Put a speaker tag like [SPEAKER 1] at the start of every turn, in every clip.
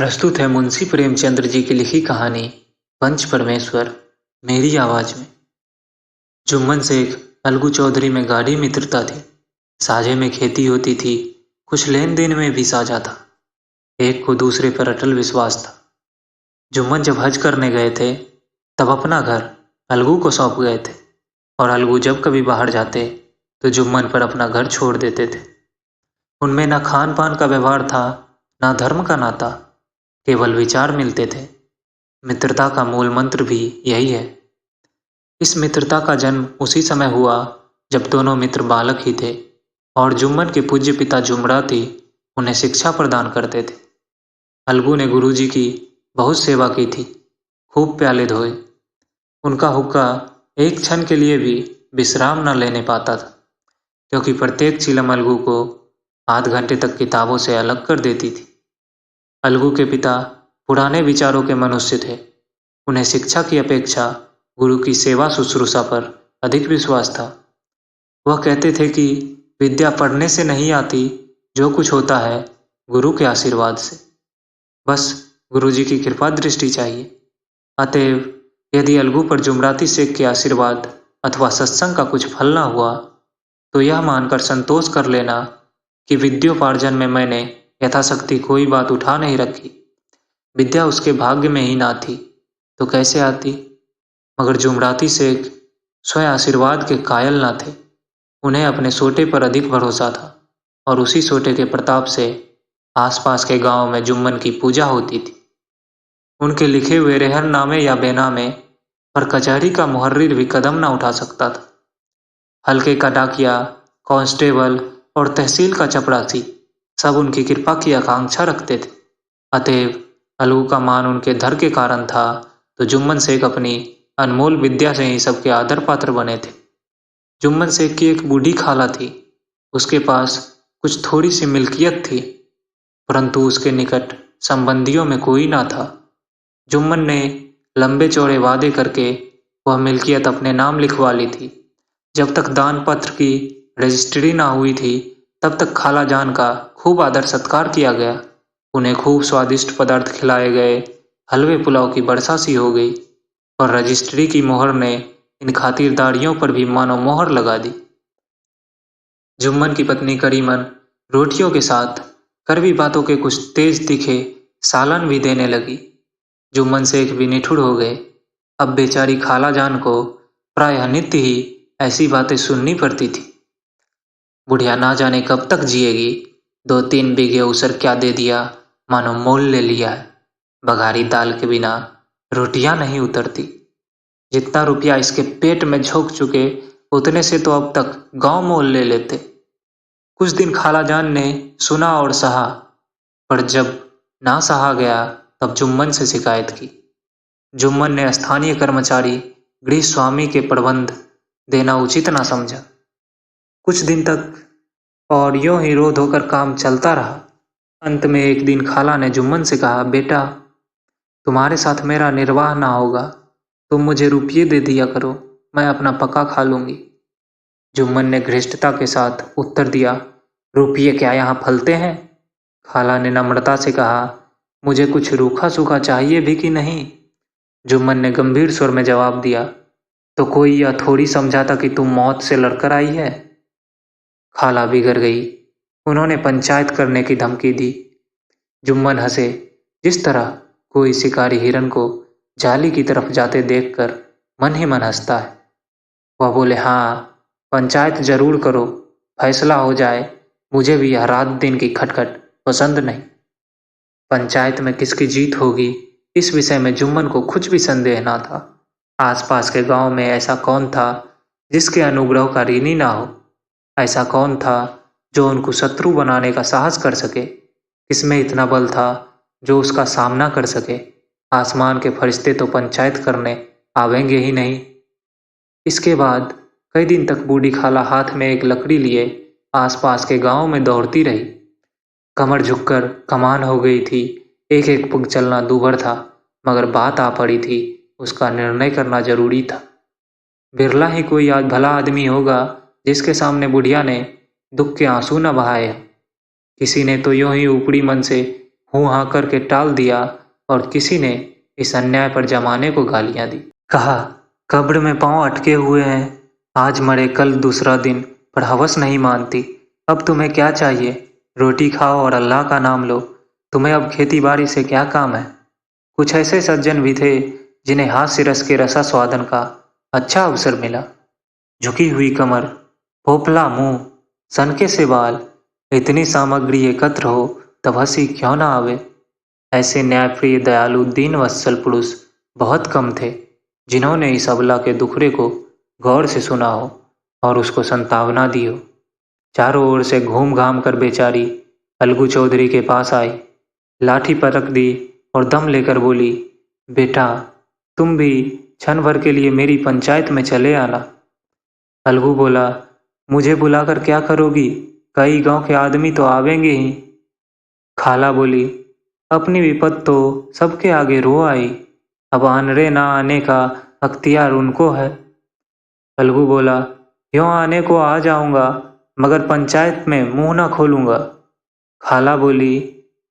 [SPEAKER 1] प्रस्तुत है मुंशी प्रेमचंद्र जी की लिखी कहानी पंच परमेश्वर मेरी आवाज में। जुम्मन शेख अलगू चौधरी में गाढ़ी मित्रता थी। साझे में खेती होती थी, कुछ लेन देन में भी साझा था। एक को दूसरे पर अटल विश्वास था। जुम्मन जब हज करने गए थे तब अपना घर अलगू को सौंप गए थे और अलगू जब कभी बाहर जाते तो जुम्मन पर अपना घर छोड़ देते थे। उनमें न खान पान का व्यवहार था, न धर्म का नाता, केवल विचार मिलते थे। मित्रता का मूल मंत्र भी यही है। इस मित्रता का जन्म उसी समय हुआ जब दोनों मित्र बालक ही थे और जुम्मन के पूज्य पिता जुमराती उन्हें शिक्षा प्रदान करते थे। अलगू ने गुरुजी की बहुत सेवा की थी, खूब प्याले धोए। उनका हुक्का एक क्षण के लिए भी विश्राम न लेने पाता था, क्योंकि प्रत्येक चिलम अलगू को आध घंटे तक किताबों से अलग कर देती थी। अलगू के पिता पुराने विचारों के मनुष्य थे। उन्हें शिक्षा की अपेक्षा गुरु की सेवा शुश्रूषा पर अधिक विश्वास था। वह कहते थे कि विद्या पढ़ने से नहीं आती, जो कुछ होता है गुरु के आशीर्वाद से। बस गुरुजी की कृपा दृष्टि चाहिए। अतएव यदि अलगू पर जुमराती शेख के आशीर्वाद अथवा सत्संग का कुछ फल न हुआ तो यह मानकर संतोष कर लेना कि विद्योपार्जन में मैंने यथाशक्ति कोई बात उठा नहीं रखी। विद्या उसके भाग्य में ही ना थी तो कैसे आती। मगर जुमराती शेख स्वयं आशीर्वाद के कायल न थे। उन्हें अपने सोटे पर अधिक भरोसा था और उसी सोटे के प्रताप से आसपास के गांव में जुम्मन की पूजा होती थी। उनके लिखे हुए रेहरनामे या बेनामे पर कचहरी का मुहर्रिर भी कदम न उठा सकता था। हल्के का डाकिया, कांस्टेबल और तहसील का चपरासी सब उनकी कृपा की आकांक्षा रखते थे। अतएव अलगू का मान उनके धर के कारण था तो जुम्मन शेख अपनी अनमोल विद्या से ही सबके आदर पात्र बने थे। जुम्मन शेख की एक बूढ़ी खाला थी। उसके पास कुछ थोड़ी सी मिल्कियत थी, परंतु उसके निकट संबंधियों में कोई ना था। जुम्मन ने लंबे चौड़े वादे करके वह मिल्कियत अपने नाम लिखवा ली थी। जब तक दान पत्र की रजिस्ट्री ना हुई थी तब तक खाला जान का खूब आदर सत्कार किया गया। उन्हें खूब स्वादिष्ट पदार्थ खिलाए गए। हलवे पुलाव की वर्षा सी हो गई और रजिस्ट्री की मोहर ने इन खातिरदारियों पर भी मानो मोहर लगा दी। जुम्मन की पत्नी करीमन रोटियों के साथ कड़वी बातों के कुछ तेज तीखे सालन भी देने लगी। जुम्मन शेख भी निठुर हो गए। अब बेचारी खाला जान को प्रायः नित्य ही ऐसी बातें सुननी पड़ती थी। बुढ़िया ना जाने कब तक जिएगी। 2-3 बीघे उसर क्या दे दिया, मानो मोल ले लिया है। बघारी दाल के बिना रोटियां नहीं उतरती। जितना रुपया इसके पेट में झोंक चुके उतने से तो अब तक गांव मोल ले लेते। कुछ दिन खाला जान ने सुना और सहा, पर जब ना सहा गया तब जुम्मन से शिकायत की। जुम्मन ने स्थानीय कर्मचारी गृह स्वामी के प्रबंध देना उचित ना समझा। कुछ दिन तक और यूं ही रोध होकर काम चलता रहा। अंत में एक दिन खाला ने जुम्मन से कहा, बेटा तुम्हारे साथ मेरा निर्वाह ना होगा, तुम मुझे रुपये दे दिया करो, मैं अपना पका खा लूंगी। जुम्मन ने घृष्टता के साथ उत्तर दिया, रुपये क्या यहाँ फलते हैं। खाला ने नम्रता से कहा, मुझे कुछ रूखा सूखा चाहिए भी कि नहीं। जुम्मन ने गंभीर स्वर में जवाब दिया, तो कोई यह थोड़ी समझा था कि तुम मौत से लड़कर आई है। खाला बिगड़ गई। उन्होंने पंचायत करने की धमकी दी। जुम्मन हंसे, जिस तरह कोई शिकारी हिरन को जाली की तरफ जाते देखकर मन ही मन हंसता है। वह बोले, हाँ पंचायत जरूर करो, फैसला हो जाए। मुझे भी यह रात दिन की खटखट पसंद नहीं। पंचायत में किसकी जीत होगी इस विषय में जुम्मन को कुछ भी संदेह ना था। आसपास के गांव में ऐसा कौन था जिसके अनुग्रह का ऋणी ना हो। ऐसा कौन था जो उनको शत्रु बनाने का साहस कर सके। किसमें इतना बल था जो उसका सामना कर सके। आसमान के फरिश्ते तो पंचायत करने आवेंगे ही नहीं। इसके बाद कई दिन तक बूढ़ी खाला हाथ में एक लकड़ी लिए आसपास के गांव में दौड़ती रही। कमर झुककर कमान हो गई थी। एक एक पग चलना दूभर था, मगर बात आ पड़ी थी, उसका निर्णय करना जरूरी था। बिरला ही कोई आज भला आदमी होगा जिसके सामने बुढ़िया ने दुख के आंसू न बहाए। किसी ने तो यूं ही ऊपरी मन से हूँ हाँ करके टाल दिया और किसी ने इस अन्याय पर जमाने को गालियां दी। कहा, कब्र में पांव अटके हुए हैं, आज मरे कल दूसरा दिन, पर हवस नहीं मानती। अब तुम्हें क्या चाहिए? रोटी खाओ और अल्लाह का नाम लो। तुम्हें अब खेती बाड़ी से क्या काम है? कुछ ऐसे सज्जन भी थे जिन्हें हास्य रस के रसा स्वादन का अच्छा अवसर मिला। झुकी हुई कमर, पोपला मुंह, सनके से बाल, इतनी सामग्री एकत्र हो तब हंसी क्यों न आवे। ऐसे न्यायप्रिय दयालु दीन वत्सल पुरुष बहुत कम थे जिन्होंने इस अबला के दुखड़े को गौर से सुना हो और उसको संतावना दी हो। चारों ओर से घूम घाम कर बेचारी अलगू चौधरी के पास आई, लाठी पटक दी और दम लेकर बोली, बेटा तुम भी क्षण भर के लिए मेरी पंचायत में चले आना। अलगू बोला, मुझे बुलाकर क्या करोगी? कई गांव के आदमी तो आवेंगे ही। खाला बोली, अपनी विपत तो सबके आगे रो आई, अब आनरे ना आने का अख्तियार उनको है। अलगू बोला, यों आने को आ जाऊंगा मगर पंचायत में मुंह ना खोलूंगा। खाला बोली,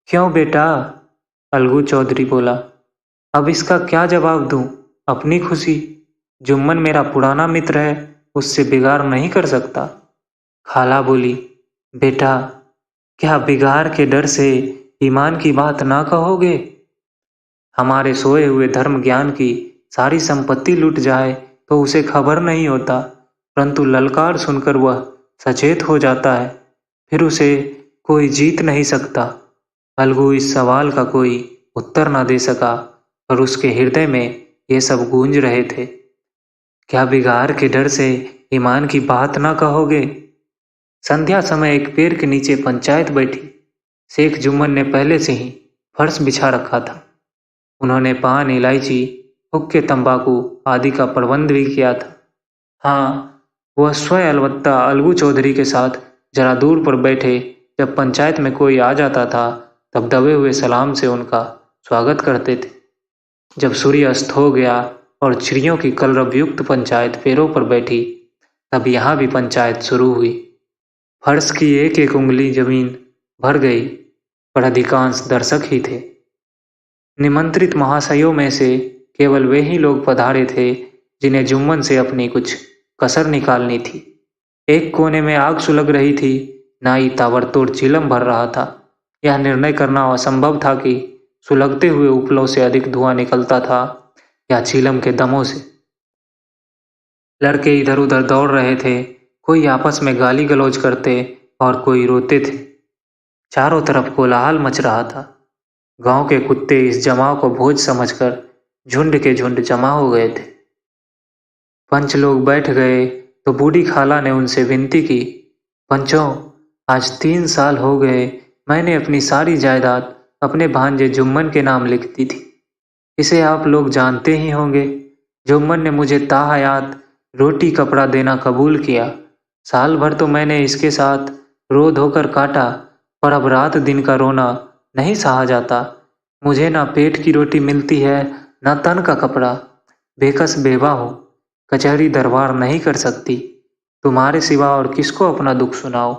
[SPEAKER 1] क्यों बेटा? अलगू चौधरी बोला, अब इसका क्या जवाब दूं? अपनी खुशी। जुम्मन मेरा पुराना मित्र है, उससे बिगाड़ नहीं कर सकता। खाला बोली, बेटा क्या बिगाड़ के डर से ईमान की बात ना कहोगे? हमारे सोए हुए धर्म ज्ञान की सारी संपत्ति लुट जाए तो उसे खबर नहीं होता, परंतु ललकार सुनकर वह सचेत हो जाता है, फिर उसे कोई जीत नहीं सकता। अलगू इस सवाल का कोई उत्तर न दे सका, पर उसके हृदय में ये सब गूंज रहे थे। क्या बिगाड़ के डर से ईमान की बात ना कहोगे? संध्या समय एक पेड़ के नीचे पंचायत बैठी। शेख जुम्मन ने पहले से ही फर्श बिछा रखा था। उन्होंने पान, इलायची, हुक्के, तंबाकू आदि का प्रबंध भी किया था। हाँ, वह स्वयं अलबत्ता अलगू चौधरी के साथ जरा दूर पर बैठे जब पंचायत में कोई आ जाता था तब दबे हुए सलाम से उनका स्वागत करते थे। जब सूर्य अस्त हो गया और चिड़ियों की कलरवयुक्त पंचायत पैरों पर बैठी तब यहाँ भी पंचायत शुरू हुई। फर्श की एक एक उंगली जमीन भर गई, पर अधिकांश दर्शक ही थे। निमंत्रित महाशयों में से केवल वे ही लोग पधारे थे जिन्हें जुम्मन से अपनी कुछ कसर निकालनी थी। एक कोने में आग सुलग रही थी, नाई ताबड़तोड़ चिलम भर रहा था। यह निर्णय करना असंभव था कि सुलगते हुए उपलों से अधिक धुआं निकलता था या चीलम के दमों से। लड़के इधर उधर दौड़ रहे थे, कोई आपस में गाली गलौज करते और कोई रोते थे। चारों तरफ कोलाहल मच रहा था। गांव के कुत्ते इस जमाव को भोज समझकर झुंड के झुंड जमा हो गए थे। पंच लोग बैठ गए तो बूढ़ी खाला ने उनसे विनती की, पंचों, आज 3 साल हो गए मैंने अपनी सारी जायदाद अपने भांजे जुम्मन के नाम लिख दी थी। इसे आप लोग जानते ही होंगे। जुम्मन ने मुझे ताहयात रोटी कपड़ा देना कबूल किया। साल भर तो मैंने इसके साथ रो धोकर काटा, पर अब रात दिन का रोना नहीं सहा जाता। मुझे ना पेट की रोटी मिलती है, ना तन का कपड़ा। बेकस बेवा हूँ, कचहरी दरबार नहीं कर सकती। तुम्हारे सिवा और किसको अपना दुख सुनाओ?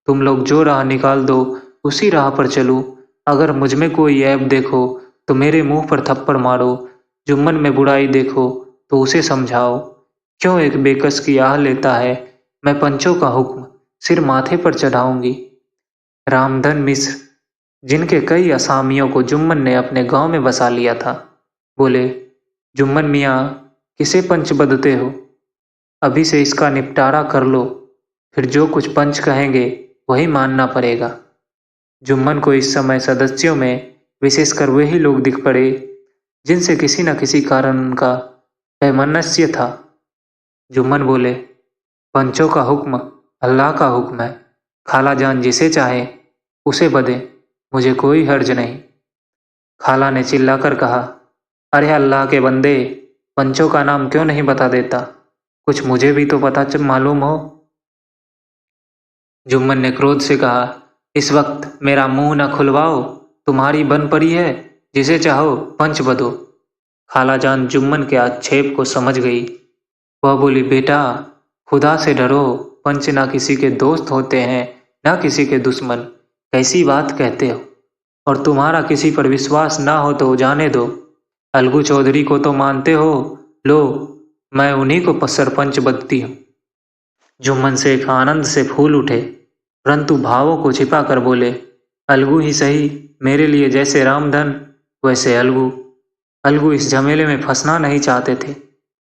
[SPEAKER 1] तुम लोग जो राह निकाल दो उसी राह पर चलूं। अगर मुझ में कोई ऐब देखो तो मेरे मुंह पर थप्पड़ मारो, जुम्मन में बुराई देखो तो उसे समझाओ। क्यों एक बेकस की आह लेता है? मैं पंचों का हुक्म सिर माथे पर चढ़ाऊंगी। रामधन मिश्र, जिनके कई असामियों को जुम्मन ने अपने गांव में बसा लिया था, बोले, जुम्मन मियाँ, किसे पंच बदते हो? अभी से इसका निपटारा कर लो, फिर जो कुछ पंच कहेंगे वही मानना पड़ेगा। जुम्मन को इस समय सदस्यों में विशेषकर वही लोग दिख पड़े जिनसे किसी न किसी कारण उनका वैमनस्य था। जुम्मन बोले, पंचों का हुक्म अल्लाह का हुक्म है। खाला जान जिसे चाहे उसे बदे, मुझे कोई हर्ज नहीं। खाला ने चिल्लाकर कहा, अरे अल्लाह के बंदे, पंचों का नाम क्यों नहीं बता देता? कुछ मुझे भी तो पता मालूम हो। जुम्मन ने क्रोध से कहा, इस वक्त मेरा मुंह न खुलवाओ, तुम्हारी बन पड़ी है, जिसे चाहो पंच बदो। खाला जान जुम्मन के आक्षेप को समझ गई। वह बोली, बेटा खुदा से डरो, पंच ना किसी के दोस्त होते हैं ना किसी के दुश्मन। कैसी बात कहते हो? और तुम्हारा किसी पर विश्वास ना हो तो जाने दो। अलगू चौधरी को तो मानते हो, लो मैं उन्हीं को सरपंच बनती हूँ। जुम्मन शेख आनंद से फूल उठे, परंतु भावों को छिपा कर बोले, अलगू ही सही, मेरे लिए जैसे रामधन वैसे अलगू। अलगू इस झमेले में फंसना नहीं चाहते थे।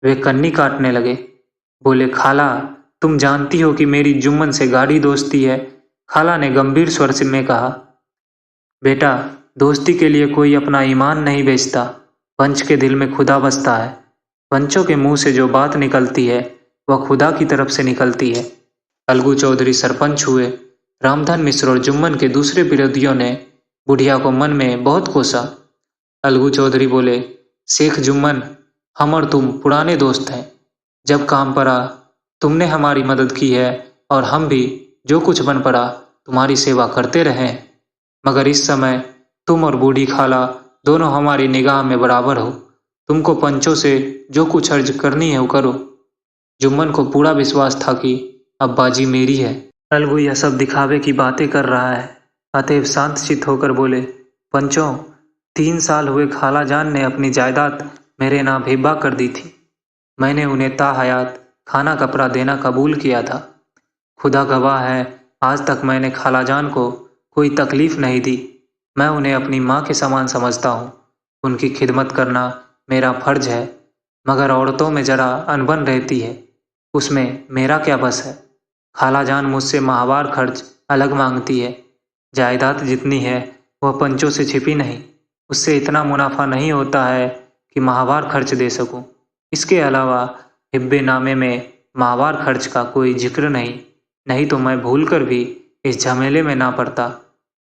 [SPEAKER 1] वे कन्नी काटने लगे, बोले, खाला तुम जानती हो कि मेरी जुम्मन से गाढ़ी दोस्ती है। खाला ने गंभीर स्वर से में कहा, बेटा दोस्ती के लिए कोई अपना ईमान नहीं बेचता, पंच के दिल में खुदा बसता है। पंचों के मुंह से जो बात निकलती है वह खुदा की तरफ से निकलती है। अलगू चौधरी सरपंच हुए। रामधन मिश्र और जुम्मन के दूसरे विरोधियों ने बुढ़िया को मन में बहुत कोसा। अलगू चौधरी बोले, शेख जुम्मन, हम और तुम पुराने दोस्त हैं। जब काम पड़ा तुमने हमारी मदद की है और हम भी जो कुछ बन पड़ा तुम्हारी सेवा करते रहे हैं। मगर इस समय तुम और बूढ़ी खाला दोनों हमारी निगाह में बराबर हो। तुमको पंचों से जो कुछ अर्ज करनी है वो करो। जुम्मन को पूरा विश्वास था कि अब बाजी मेरी है। अलगू यह सब दिखावे की बातें कर रहा है, अतएव शांतचित्त होकर बोले, पंचों 3 साल हुए खाला जान ने अपनी जायदाद मेरे नाम हिब्बा कर दी थी। मैंने उन्हें ताहयात खाना कपड़ा देना कबूल किया था। खुदा गवाह है, आज तक मैंने खाला जान को कोई तकलीफ नहीं दी। मैं उन्हें अपनी माँ के समान समझता हूँ। उनकी खिदमत करना मेरा फर्ज है। मगर औरतों में जरा अनबन रहती है, उसमें मेरा क्या बस है। खाला जान मुझसे माहवार खर्च अलग मांगती है। जायदाद जितनी है वह पंचों से छिपी नहीं। उससे इतना मुनाफा नहीं होता है कि माहवार खर्च दे सकूं। इसके अलावा हिब्बे नामे में माहवार खर्च का कोई जिक्र नहीं तो मैं भूलकर भी इस झमेले में ना पड़ता।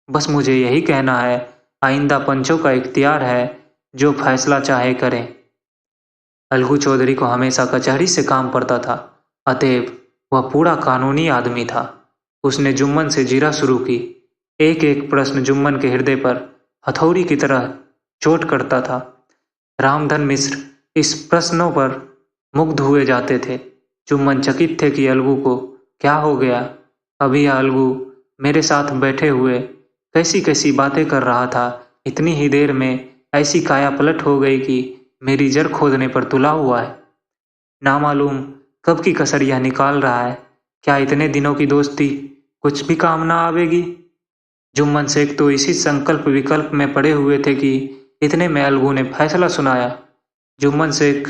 [SPEAKER 1] बस मुझे यही कहना है, आइंदा पंचों का इख्तियार है, जो फैसला चाहे करें। अलगू चौधरी को हमेशा कचहरी से काम पड़ता था, अतएव वह पूरा कानूनी आदमी था। उसने जुम्मन से जीरा शुरू की। एक एक प्रश्न जुम्मन के हृदय पर हथौड़ी की तरह चोट करता था। रामधन मिश्र इस प्रश्नों पर मुग्ध हुए जाते थे। जुम्मन चकित थे कि अलगू को क्या हो गया। अभी यह अलगू मेरे साथ बैठे हुए कैसी कैसी बातें कर रहा था, इतनी ही देर में ऐसी काया पलट हो गई कि मेरी जड़ खोदने पर तुला हुआ है। नामालूम कब की कसर यह निकाल रहा है। क्या इतने दिनों की दोस्ती कुछ भी काम ना आवेगी। जुम्मन शेख तो इसी संकल्प विकल्प में पड़े हुए थे कि इतने में अलगू ने फैसला सुनाया। जुम्मन शेख,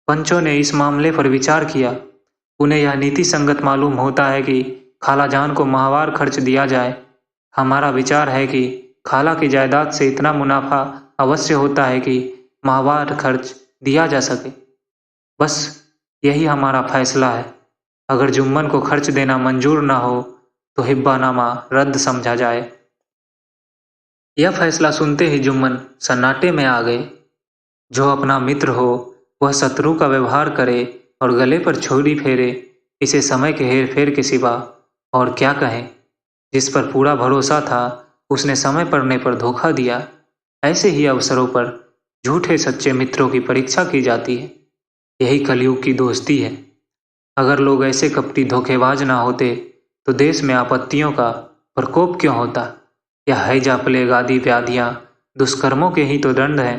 [SPEAKER 1] पंचों ने इस मामले पर विचार किया। उन्हें यह नीति संगत मालूम होता है कि खाला जान को माहवार खर्च दिया जाए। हमारा विचार है कि खाला की जायदाद से इतना मुनाफा अवश्य होता है कि माहवार खर्च दिया जा सके। बस यही हमारा फैसला है। अगर जुम्मन को खर्च देना मंजूर ना हो तो हिब्बानामा रद्द समझा जाए। यह फैसला सुनते ही जुम्मन सन्नाटे में आ गए। जो अपना मित्र हो वह शत्रु का व्यवहार करे और गले पर छुरी फेरे, इसे समय के हेर फेर के सिवा और क्या कहें। जिस पर पूरा भरोसा था उसने समय पड़ने पर धोखा दिया। ऐसे ही अवसरों पर झूठे सच्चे मित्रों की परीक्षा की जाती है। यही कलयुग की दोस्ती है। अगर लोग ऐसे कपटी धोखेबाज ना होते तो देश में आपत्तियों का प्रकोप क्यों होता। यह हैजा प्लेग आदि व्याधियां दुष्कर्मों के ही तो दंड हैं।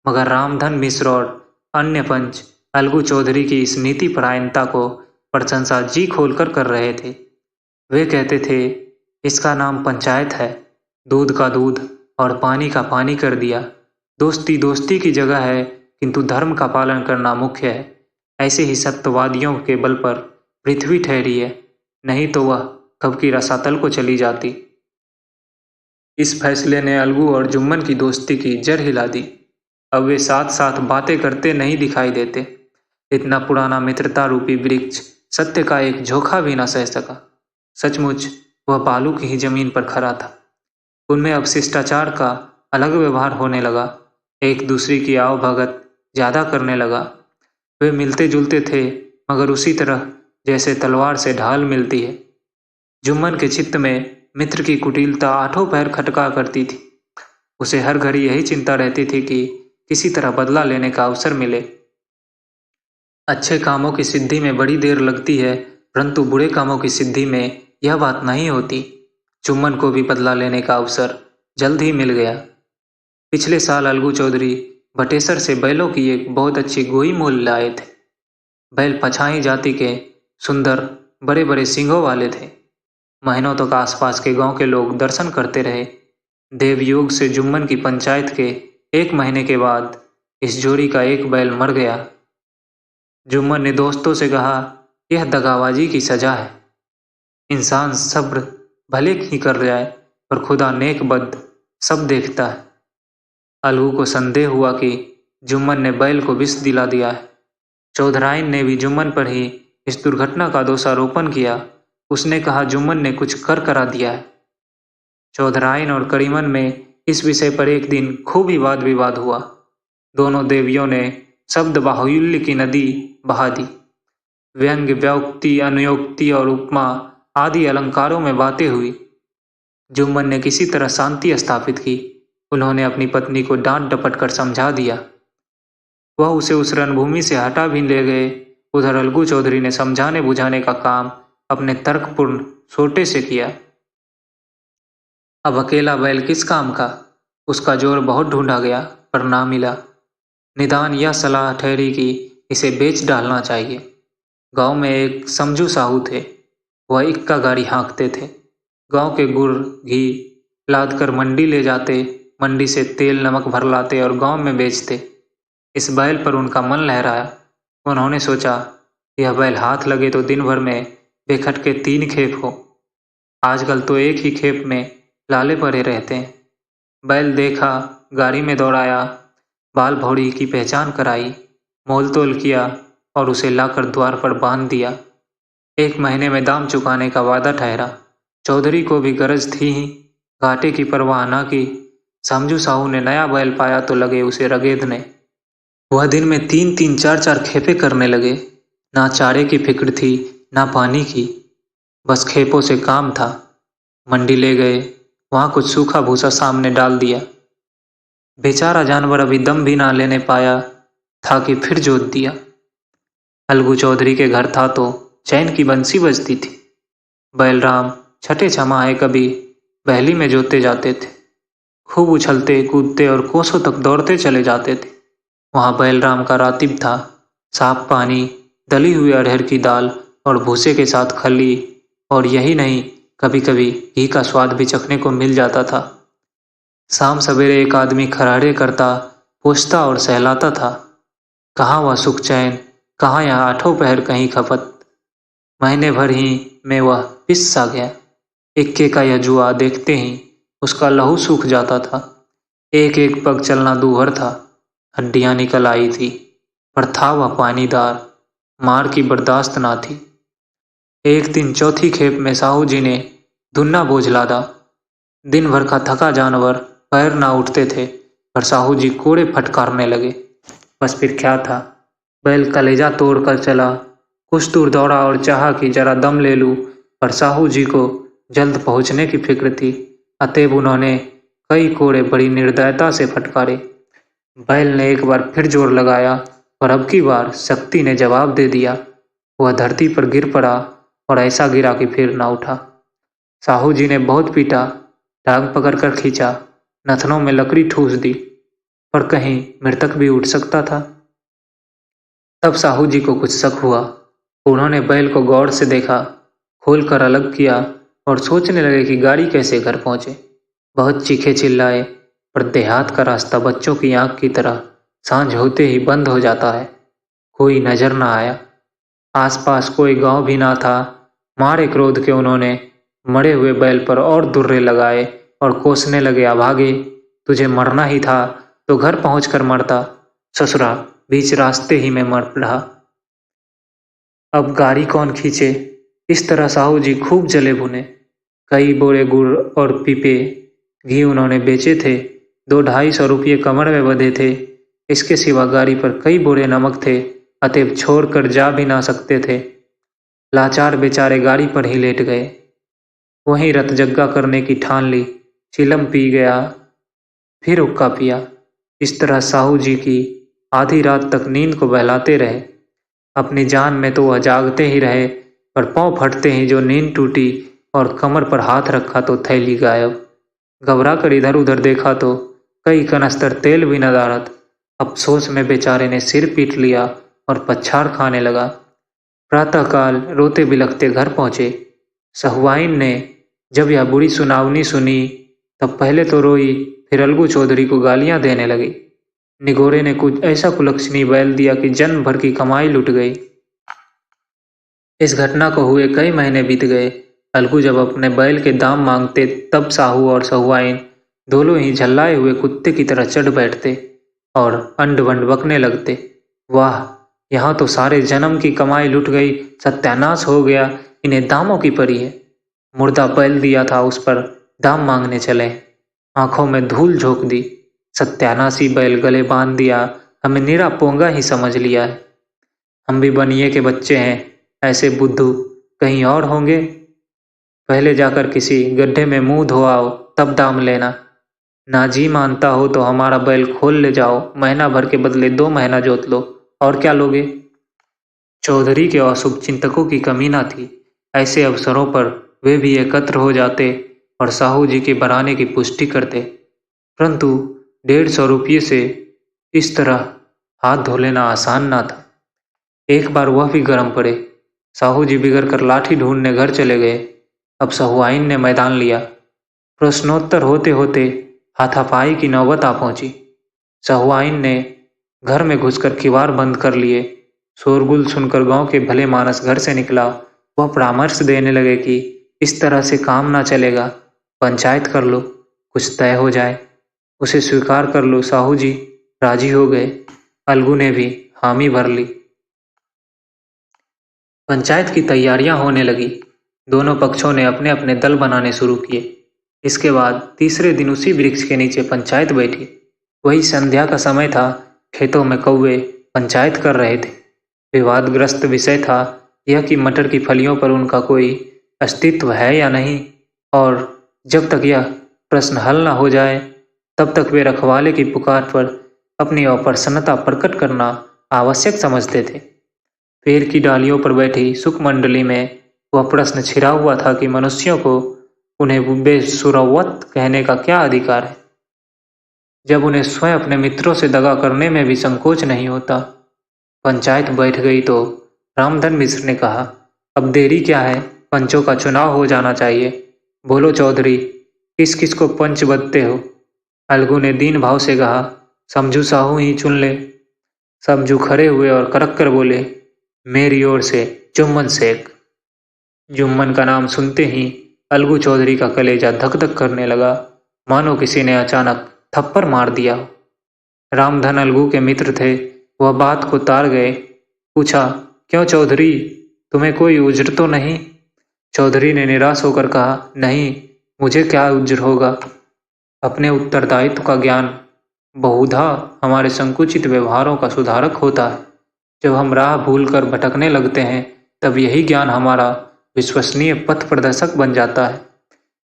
[SPEAKER 1] मगर रामधन मिश्र और अन्य पंच अलगू चौधरी की इस नीति परायणता को प्रशंसा जी खोलकर कर रहे थे। वे कहते थे, इसका नाम पंचायत है। दूध का दूध और पानी का पानी कर दिया। दोस्ती दोस्ती की जगह है, किंतु धर्म का पालन करना मुख्य है। ऐसे ही सत्यवादियों के बल पर पृथ्वी ठहरी है, नहीं तो वह कब की रसातल को चली जाती। इस फैसले ने अलगू और जुम्मन की दोस्ती की जड़ हिला दी। अब वे साथ साथ बातें करते नहीं दिखाई देते। इतना पुराना मित्रता रूपी वृक्ष सत्य का एक झोंका भी न सह सका। सचमुच वह बालू की ही जमीन पर खड़ा था। उनमें अब शिष्टाचार का अलग व्यवहार होने लगा। एक दूसरे की आवभगत ज्यादा करने लगा। वे मिलते जुलते थे, मगर उसी तरह जैसे तलवार से ढाल मिलती है। जुम्मन के चित्त में मित्र की कुटिलता आठों पैर खटका करती थी। उसे हर घड़ी यही चिंता रहती थी कि किसी तरह बदला लेने का अवसर मिले। अच्छे कामों की सिद्धि में बड़ी देर लगती है, परंतु बुरे कामों की सिद्धि में यह बात नहीं होती। जुम्मन को भी बदला लेने का अवसर जल्द ही मिल गया। पिछले साल अलगू चौधरी बटेसर से बैलों की एक बहुत अच्छी गोई मोल लाए थे। बैल पछाई जाति के सुंदर बड़े बड़े सींगों वाले थे। महीनों तक आसपास के गांव के लोग दर्शन करते रहे। देवयोग से जुम्मन की पंचायत के 1 महीने के बाद इस जोड़ी का एक बैल मर गया। जुम्मन ने दोस्तों से कहा, यह दगाबाजी की सजा है। इंसान सब्र भले ही कर जाए, पर खुदा नेक बद सब देखता है। अलगू को संदेह हुआ कि जुम्मन ने बैल को विष दिला दिया है। चौधराइन ने भी जुम्मन पर ही इस दुर्घटना का दोषारोपण किया। उसने कहा जुम्मन ने कुछ कर करा दिया है। चौधराइन और करीमन में इस विषय पर एक दिन खूब ही वाद विवाद हुआ। दोनों देवियों ने शब्द बाहुल्य की नदी बहा दी। व्यंग्य, व्युक्ति, अनुयोक्ति और उपमा आदि अलंकारों में बातें हुई। जुम्मन ने किसी तरह शांति स्थापित की। उन्होंने अपनी पत्नी को डांट डपट कर समझा दिया। वह उसे उस रणभूमि से हटा भी ले गए। उधर अलगू चौधरी ने समझाने बुझाने का काम अपने तर्कपूर्ण सोटे से किया। अब अकेला बैल किस काम का? उसका जोर बहुत ढूंढा गया, पर ना मिला। निदान यह सलाह ठहरी कि इसे बेच डालना चाहिए। गांव में एक समझू साहू थे। वह इक्का गाड़ी हाँकते थे। गांव के गुड़ घी लाद कर मंडी ले जाते, मंडी से तेल नमक भर लाते और गांव में बेचते। इस बैल पर उनका मन लहराया। उन्होंने सोचा, यह बैल हाथ लगे तो दिन भर में बेखटके 3 खेप हो। आजकल तो एक ही खेप में लाले पड़े रहते हैं। बैल देखा, गाड़ी में दौड़ाया, बाल भौड़ी की पहचान कराई, मोल तोल किया और उसे लाकर द्वार पर बांध दिया। 1 महीने में दाम चुकाने का वादा ठहरा। चौधरी को भी गरज थी ही, घाटे की परवाह न की। समझू साहू ने नया बैल पाया तो लगे उसे रगेदने। वह दिन में 3-3, 4-4 खेपे करने लगे। ना चारे की फिक्र थी, ना पानी की, बस खेपों से काम था। मंडी ले गए, वहां कुछ सूखा भूसा सामने डाल दिया। बेचारा जानवर अभी दम भी ना लेने पाया था कि फिर जोत दिया। अलगू चौधरी के घर था तो चैन की बंसी बजती थी। बैलराम छठे छमाहे कभी बहली में जोते जाते थे। खूब उछलते कूदते और कोसों तक दौड़ते चले जाते थे। वहाँ बैलराम का रातिब था। साफ पानी, दली हुई अरहर की दाल और भूसे के साथ खल्ली, और यही नहीं, कभी कभी घी का स्वाद भी चखने को मिल जाता था। शाम सवेरे एक आदमी खराड़े करता, पोंछता और सहलाता था। कहाँ वह सुख चैन, कहाँ यह 8 पहर कहीं खपत। महीने भर ही में वह पिस सा गया। इक्के का यह जुआ देखते ही उसका लहू सूख जाता था। एक एक पग चलना दूभर था। हड्डियां निकल आई थी, पर था वह पानीदार। मार की बर्दाश्त ना थी। एक दिन चौथी खेप में साहू जी ने धुन्ना बोझ लादा। दिन भर का थका जानवर पैर ना उठते थे, पर साहू जी कोड़े फटकारने लगे। बस फिर क्या था, बैल कलेजा तोड़ कर चला। कुछ दूर दौड़ा और चाहा कि जरा दम ले लूं, पर साहू जी को जल्द पहुंचने की फिक्र थी। अतएव उन्होंने कई कोड़े बड़ी निर्दयता से फटकारे। बैल ने एक बार फिर जोर लगाया, और अब की बार शक्ति ने जवाब दे दिया। वह धरती पर गिर पड़ा और ऐसा गिरा कि फिर ना उठा। साहू जी ने बहुत पीटा, टांग पकड़कर खींचा, नथनों में लकड़ी ठूस दी, पर कहीं मृतक भी उठ सकता था। तब साहू जी को कुछ शक हुआ। उन्होंने बैल को गौर से देखा, खोलकर अलग किया और सोचने लगे कि गाड़ी कैसे घर पहुंचे। बहुत चीखे चिल्लाए, पर देहात का रास्ता बच्चों की आंख की तरह सांझ होते ही बंद हो जाता है। कोई नजर न आया। आसपास कोई गांव भी ना था। मारे क्रोध के उन्होंने मरे हुए बैल पर और दुर्रे लगाए और कोसने लगे, अभागे, तुझे मरना ही था तो घर पहुंचकर मरता। ससुरा बीच रास्ते ही में मर रहा। अब गाड़ी कौन खींचे। इस तरह साहू जी खूब जले भुने। कई बोरे गुड़ और पीपे घी उन्होंने बेचे थे। 200-250 रुपये कमर में बंधे थे। इसके सिवा गाड़ी पर कई बोरे नमक थे, अतएव छोड़कर जा भी ना सकते थे। लाचार बेचारे गाड़ी पर ही लेट गए। वहीं रतजग्गा करने की ठान ली। चिलम पी गया, फिर हुक्का पिया। इस तरह साहू जी की आधी रात तक नींद को बहलाते रहे। अपनी जान में तो वह जागते ही रहे, पर पांव फटते ही जो नींद टूटी और कमर पर हाथ रखा तो थैली गायब। घबरा कर इधर उधर देखा तो कई कनस्तर तेल भी न डालत। अफसोस में बेचारे ने सिर पीट लिया और पछाड़ खाने लगा। प्रातःकाल रोते बिलखते घर पहुंचे। सहुआइन ने जब यह बुरी सुनावनी सुनी तब पहले तो रोई, फिर अलगू चौधरी को गालियां देने लगी। निगोरे ने कुछ ऐसा कुलक्षणी बैल दिया कि जन्म भर की कमाई लुट गई। इस घटना को हुए कई महीने बीत गए। अलगू जब अपने बैल के दाम मांगते तब साहू और सहुआइन दोनों ही झल्लाए हुए कुत्ते की तरह चढ़ बैठते और अंड बंड बकने लगते। वाह, यहाँ तो सारे जन्म की कमाई लुट गई, सत्यानाश हो गया, इन्हें दामों की पड़ी है। मुर्दा बैल दिया था उस पर दाम मांगने चले, आंखों में धूल झोंक दी। सत्यानाशी बैल गले बांध दिया, हमें निरा पोंगा ही समझ लिया है। हम भी बनिए के बच्चे हैं, ऐसे बुद्धू कहीं और होंगे। पहले जाकर किसी गड्ढे में मुंह धोआओ तब दाम लेना। ना जी मानता हो तो हमारा बैल खोल ले जाओ, महीना भर के बदले 2 महीना जोत लो, और क्या लोगे। चौधरी के अशुभ चिंतकों की कमी न थी। ऐसे अवसरों पर वे भी एकत्र हो जाते और साहू जी के बराने की पुष्टि करते, परंतु 150 रुपये से इस तरह हाथ धो लेना आसान ना था। एक बार वह भी गर्म पड़े। साहू जी बिगड़ कर लाठी ढूंढने घर चले गए। अब सहुआइन ने मैदान लिया। प्रश्नोत्तर होते होते हाथापाई की नौबत आ पहुंची। सहुआइन ने घर में घुसकर किवाड़ बंद कर लिए। शोरगुल सुनकर गांव के भले मानस घर से निकला। वह परामर्श देने लगे कि इस तरह से काम ना चलेगा, पंचायत कर लो, कुछ तय हो जाए, उसे स्वीकार कर लो। साहू जी राजी हो गए। अलगू ने भी हामी भर ली। पंचायत की तैयारियां होने लगी। दोनों पक्षों ने अपने अपने दल बनाने शुरू किए। इसके बाद तीसरे दिन उसी वृक्ष के नीचे पंचायत बैठी। वही संध्या का समय था। खेतों में कौवे पंचायत कर रहे थे। विवादग्रस्त विषय था यह कि मटर की फलियों पर उनका कोई अस्तित्व है या नहीं, और जब तक यह प्रश्न हल न हो जाए तब तक वे रखवाले की पुकार पर अपनी अप्रसन्नता प्रकट करना आवश्यक समझते थे। पेड़ की डालियों पर बैठी सुखमंडली में वह प्रश्न छिड़ा हुआ था कि मनुष्यों को उन्हें बेसुरवत कहने का क्या अधिकार है, जब उन्हें स्वयं अपने मित्रों से दगा करने में भी संकोच नहीं होता। पंचायत बैठ गई तो रामधन मिश्र ने कहा, अब देरी क्या है, पंचों का चुनाव हो जाना चाहिए। बोलो चौधरी, किस किस को पंच बदते हो। अलगू ने दीन भाव से कहा, समझू साहू ही चुन ले। समझू खड़े हुए और कड़क कर बोले, मेरी ओर से जुम्मन शेख। जुम्मन का नाम सुनते ही अलगू चौधरी का कलेजा धक धक करने लगा, मानो किसी ने अचानक थप्पड़ मार दिया। रामधन अलगू के मित्र थे, वह बात को तार गए। पूछा, क्यों चौधरी, तुम्हें कोई उज्र तो नहीं। चौधरी ने निराश होकर कहा, नहीं, मुझे क्या उज्र होगा। अपने उत्तरदायित्व का ज्ञान बहुधा हमारे संकुचित व्यवहारों का सुधारक होता है। जब हम राह भूल कर भटकने लगते हैं तब यही ज्ञान हमारा विश्वसनीय पथ प्रदर्शक बन जाता है।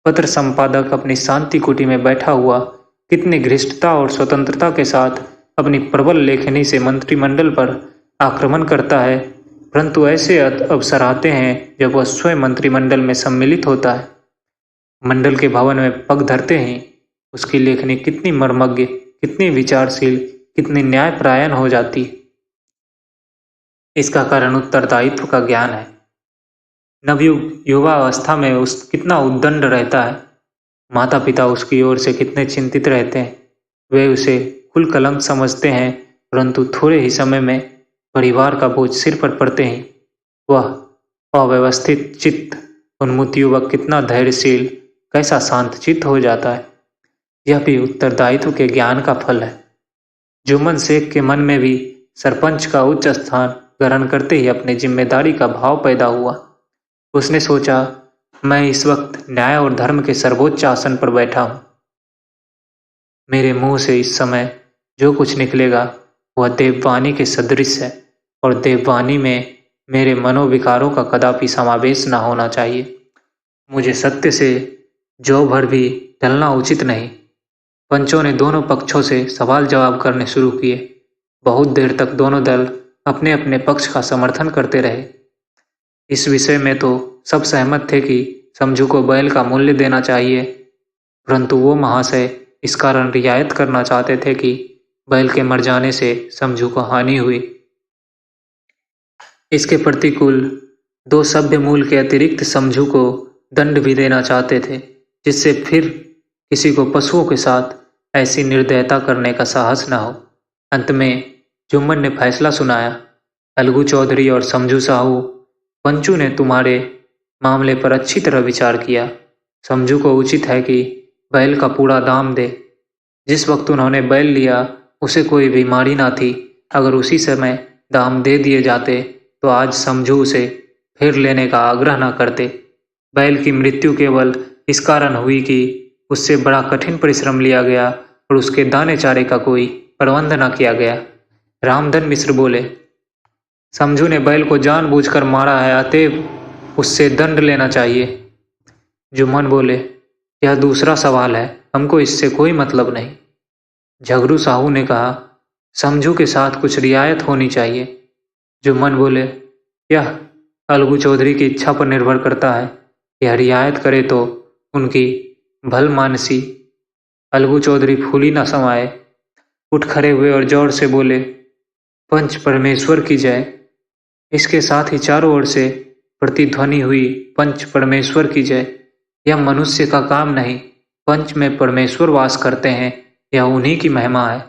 [SPEAKER 1] पत्र संपादक अपनी शांति कुटी में बैठा हुआ कितनी घृष्टता और स्वतंत्रता के साथ अपनी प्रबल लेखनी से मंत्रिमंडल पर आक्रमण करता है, परंतु ऐसे अवसर आते हैं जब वह स्वयं मंत्रिमंडल में सम्मिलित होता है। मंडल के भवन में पग धरते ही उसकी लेखनी कितनी मर्मज्ञ, कितनी विचारशील, कितनी न्यायपरायण हो जाती है। इसका कारण उत्तरदायित्व का ज्ञान है। नवयुग युवा अवस्था में उस कितना उद्दंड रहता है। माता पिता उसकी ओर से कितने चिंतित रहते हैं। वे उसे कुल कलंक समझते हैं, परंतु थोड़े ही समय में परिवार का बोझ सिर पर पड़ते ही वह अव्यवस्थित चित्त उन्मुक्त युवक कितना धैर्यशील, कैसा शांत चित्त हो जाता है। यह भी उत्तरदायित्व के ज्ञान का फल है। जुम्मन शेख के मन में भी सरपंच का उच्च स्थान ग्रहण करते ही अपनी जिम्मेदारी का भाव पैदा हुआ। उसने सोचा, मैं इस वक्त न्याय और धर्म के सर्वोच्च आसन पर बैठा हूं। मेरे मुंह से इस समय जो कुछ निकलेगा वह देववाणी के सदृश है, और देववाणी में मेरे मनोविकारों का कदापि समावेश न होना चाहिए। मुझे सत्य से जो भर भी टलना उचित नहीं। पंचों ने दोनों पक्षों से सवाल जवाब करने शुरू किए। बहुत देर तक दोनों दल अपने अपने पक्ष का समर्थन करते रहे। इस विषय में तो सब सहमत थे कि समझू को बैल का मूल्य देना चाहिए। परंतु वो महाशय इस कारण रियायत करना चाहते थे कि बैल के मर जाने से समझू को हानि हुई। इसके प्रतिकूल 2 सभ्य मूल के अतिरिक्त समझू को दंड भी देना चाहते थे, जिससे फिर किसी को पशुओं के साथ ऐसी निर्दयता करने का साहस न हो। अंत में जुम्मन ने फैसला सुनाया, अलगू चौधरी और समझू साहू, पंचू ने तुम्हारे मामले पर अच्छी तरह विचार किया। समझू को उचित है कि बैल का पूरा दाम दे। जिस वक्त उन्होंने बैल लिया उसे कोई बीमारी ना थी। अगर उसी समय दाम दे दिए जाते तो आज समझू उसे फिर लेने का आग्रह न करते। बैल की मृत्यु केवल इस कारण हुई कि उससे बड़ा कठिन परिश्रम लिया गया और उसके दाने चारे का कोई प्रबंध न किया गया। रामधन मिश्र बोले, समझू ने बैल को जानबूझकर मारा है, अतएव उससे दंड लेना चाहिए। जुम्मन बोले, यह दूसरा सवाल है, हमको इससे कोई मतलब नहीं। झगड़ू साहू ने कहा, समझू के साथ कुछ रियायत होनी चाहिए। जुम्मन बोले, यह अलगू चौधरी की इच्छा पर निर्भर करता है। यह रियायत करे तो उनकी भलमानसी। अलगू चौधरी फूली न समाये, उठ खड़े हुए और जोर से बोले, पंच परमेश्वर की जय। इसके साथ ही चारों ओर से प्रतिध्वनि हुई, पंच परमेश्वर की जय। यह मनुष्य का काम नहीं, पंच में परमेश्वर वास करते हैं, यह उन्हीं की महिमा है।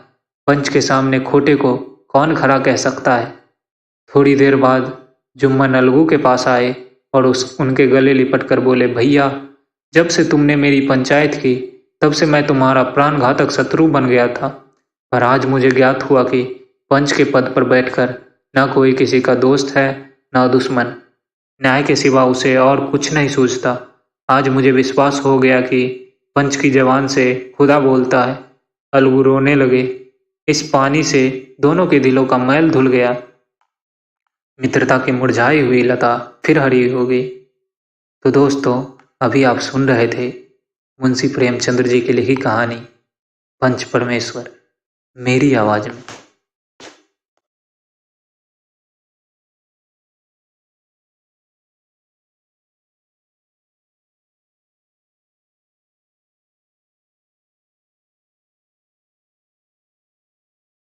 [SPEAKER 1] पंच के सामने खोटे को कौन खरा कह सकता है। थोड़ी देर बाद जुम्मन अलगू के पास आए और उनके गले लिपट कर बोले, भैया, जब से तुमने मेरी पंचायत की तब से मैं तुम्हारा प्राणघातक शत्रु बन गया था, पर आज मुझे ज्ञात हुआ कि पंच के पद पर बैठकर न कोई किसी का दोस्त है न दुश्मन। न्याय के सिवा उसे और कुछ नहीं सूझता। आज मुझे विश्वास हो गया कि पंच की जबान से खुदा बोलता है। अलगू रोने लगे। इस पानी से दोनों के दिलों का मैल धुल गया। मित्रता की मुरझाई हुई लता फिर हरी हो गई। तो दोस्तों, अभी आप सुन रहे थे मुंशी प्रेमचंद्र जी की लिखी कहानी पंच परमेश्वर, मेरी आवाज़ में।